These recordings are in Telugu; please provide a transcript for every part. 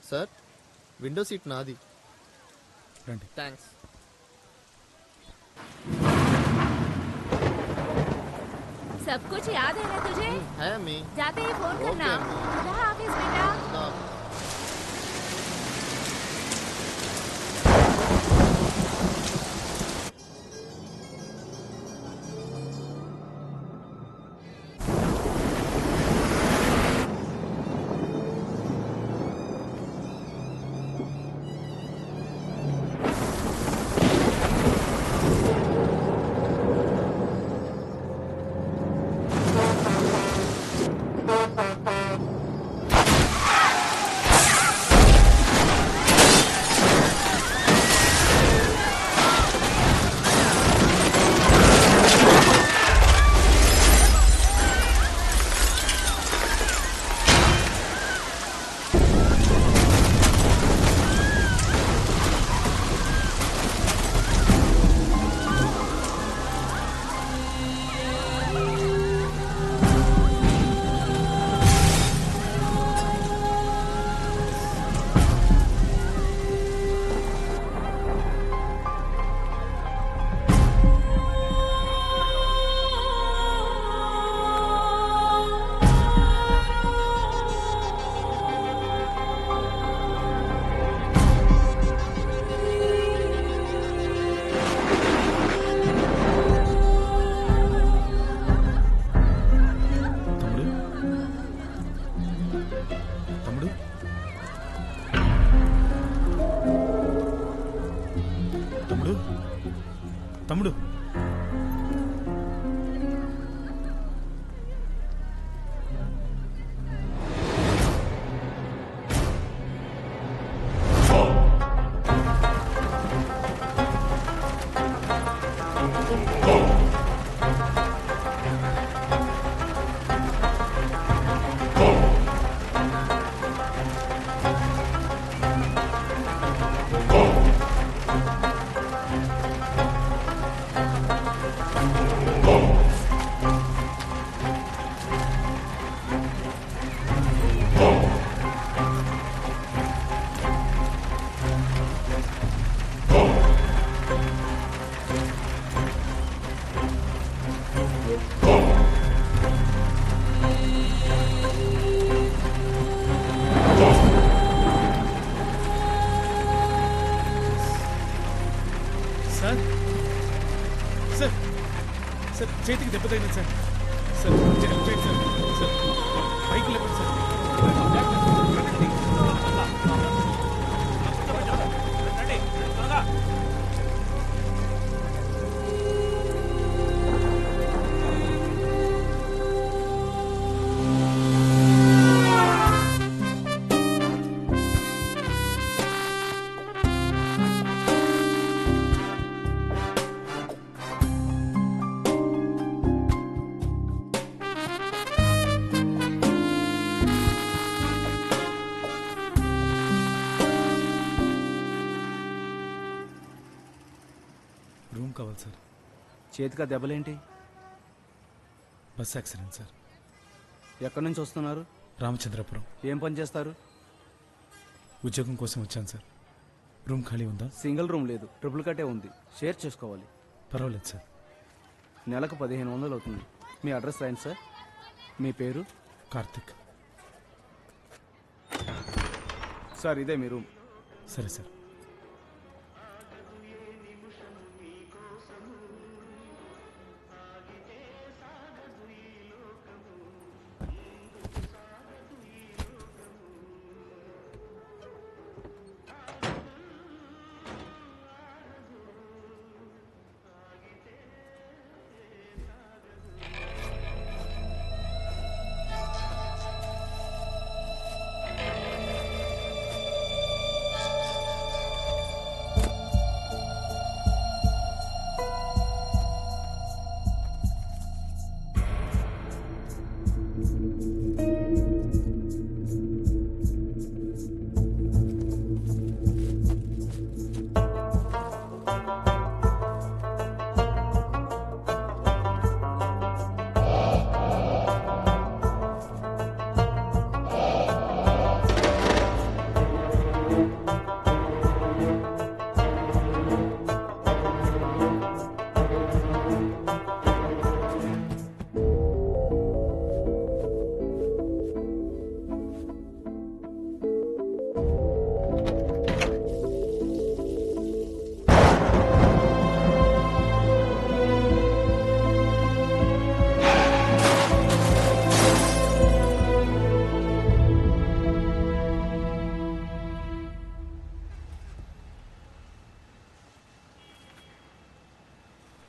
సార్ విండో సీట్ నాది. రండి. థ్యాంక్స్. सब कुछ याद है ना तुझे? है अम्मी. जाते ही फोन करना. कहाँ ऑफिस बेटा? తమ్ముడు చేతికి దెబ్బ తగిలింది సార్. సార్ హెల్ప్ చేయండి సార్. సార్ బైక్ లేవండి సార్. రూమ్ కావాలి సార్. చేతికి దెబ్బలేంటి? Bus accident sir. ఎక్కడి నుంచి వస్తున్నారు? రామచంద్రపురం. ఏం పని చేస్తారు? ఉద్యోగం కోసం వచ్చాను సార్. రూమ్ ఖాళీ ఉందా? సింగిల్ రూమ్ లేదు, ట్రిపుల్ కట్టే ఉంది. షేర్ చేసుకోవాలి. పర్వాలేదు సార్. నెలకు 1500 అవుతుంది. మీ అడ్రస్ రాయండి సార్. మీ పేరు? కార్తిక్ సార్. ఇదే మీ రూమ్. సరే సార్.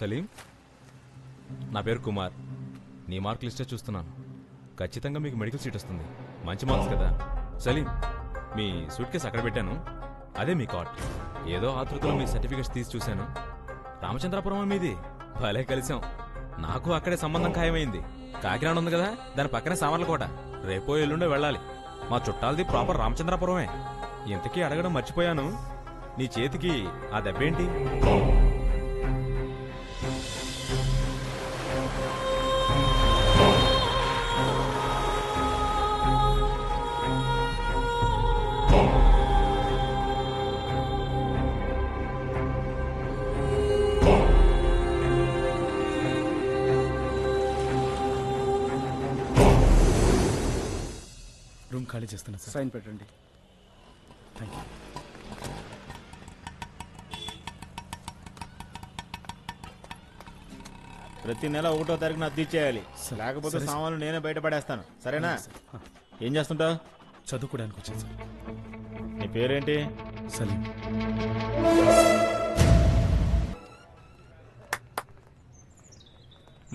సలీం, నా పేరు కుమార్. నీ మార్క్ లిస్టే చూస్తున్నాను. ఖచ్చితంగా మీకు మెడికల్ సీట్ వస్తుంది. మంచి మార్క్స్ కదా. సలీం, మీ సూట్ కేసు అక్కడ పెట్టాను. అదే మీ కార్డ్. ఏదో ఆతృతలో మీ సర్టిఫికెట్స్ తీసి చూశాను. రామచంద్రపురం మీది. భలే కలిసాం. నాకు అక్కడే సంబంధం ఖాయమైంది. కాకినాడ ఉంది కదా, దాని పక్కనే సామర్లకోట. రేపో ఎల్లుండో వెళ్ళాలి. మా చుట్టాలది ప్రాపర్ రామచంద్రపురమే. ఇంతకీ అడగడం మర్చిపోయాను, నీ చేతికి ఆ దెబ్బేంటి? రూమ్ ఖాళీ చేస్తున్నా సార్. సైన్ పెట్టండి. Thank you. ప్రతి నెల 1వ తారీఖున అద్దె ఇచ్చేయాలి. సరే. లేకపోతే సరే, సామాన్లు నేనే బయటపడేస్తాను. సరేనా? ఆ, ఏం చేస్తుంటావు? చదువుకోవడానికి వచ్చాను సార్. నీ పేరేంటి? సలీం.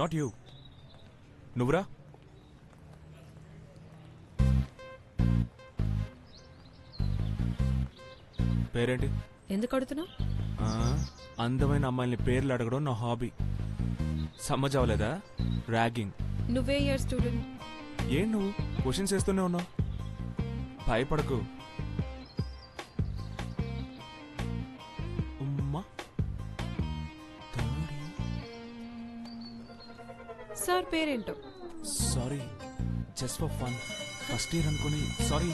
Not you. నువ్వురా. పేరేంటి? ఎందుకు అడుగుతున్నావు? అందమైన అమ్మాయిని పేర్లు అడగడం నా హాబీ. సమ్మజ్ అవ్వలేదా? ర్యాగింగ్. నువ్వే ఇయర్ స్టూడెంట్? ఏం నువ్వు క్వశ్చన్స్ వేస్తూనే ఉన్నావు. భయపడకు. ఉమ్మా. సార్ పేరేంటో? Sorry, just for fun. First year అనుకుని సారీ.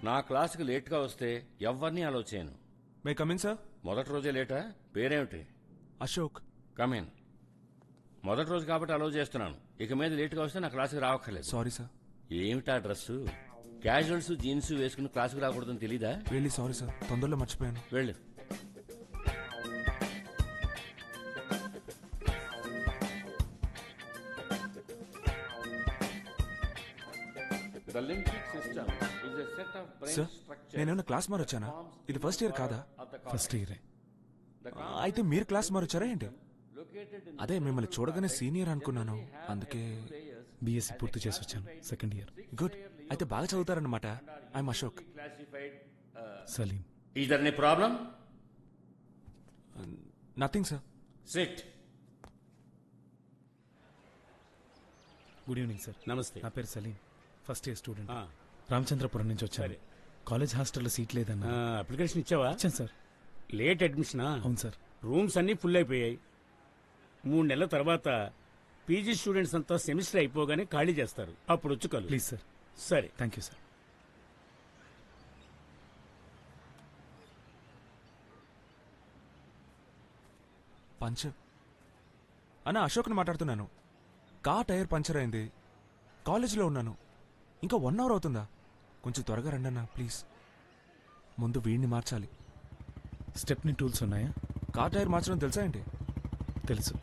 నా క్లాసుకి లేట్గా వస్తే ఎవరిని అలో చేయను. May come in sir? మొదటి రోజే లేటా? పేరేమిటి? అశోక్. కమిన్. మొదటి రోజు కాబట్టి అలో చేస్తున్నాను. ఇక మీద లేట్గా వస్తే నా క్లాసుకి రావక్కర్లేదు. Sorry sir. ఏమిటా డ్రెస్సు? క్యాజువల్స్ జీన్స్ వేసుకుని క్లాసుకి రాకూడదని తెలీదా? రియల్లీ సారీ సార్, తొందరలో మర్చిపోయాను. వెళ్ళు. The limbic system is a set of brain sir, structures నేనేమన్నా క్లాస్ మారొచ్చానా? ఇది ఫస్ట్ ఇయర్ కాదా? of the ఫస్ట్ ఇయరే. అయితే మీరు క్లాస్ మారొచ్చారా ఏంటి? అదే మిమ్మల్ని చూడగానే సీనియర్ అనుకున్నాను, అందుకే. బీఎస్సీ పూర్తి చేసి వచ్చాను. Second year. గుడ్. అయితే బాగా చదువుతారన్నమాట. I'm Ashok. classified. Saleem. Is there any problem? Nothing sir. Sit. Good evening sir. నమస్తే. నా పేరు సలీం. First year student. ఆ, రామచంద్రపురం నుంచి వచ్చాను. సరే. కాలేజ్ హాస్టల్లో సీట్ లేదన్నా. అప్లికేషన్ ఇచ్చావా? వచ్చాను సార్. లేట్ అడ్మిషనా? అవును సార్. రూమ్స్ అన్నీ ఫుల్ అయిపోయాయి. 3 నెలల తర్వాత పీజీ స్టూడెంట్స్ అంతా సెమిస్టర్ అయిపోగానే ఖాళీ చేస్తారు. అప్పుడు వచ్చి కలు. Please sir. సరే. Thank you sir. పంచర్ అన్న, అశోక్ని మాట్లాడుతున్నాను. కార్ టైర్ పంచర్ అయింది. కాలేజీలో ఉన్నాను. ఇంకా 1 అవర్ అవుతుందా? కొంచెం త్వరగా రండి అన్న ప్లీజ్. ముందు వీడిని మార్చాలి. స్టెప్ని టూల్స్ ఉన్నాయా? కార్ టైర్ మార్చడం తెలుసా ఏంటి? తెలుసు.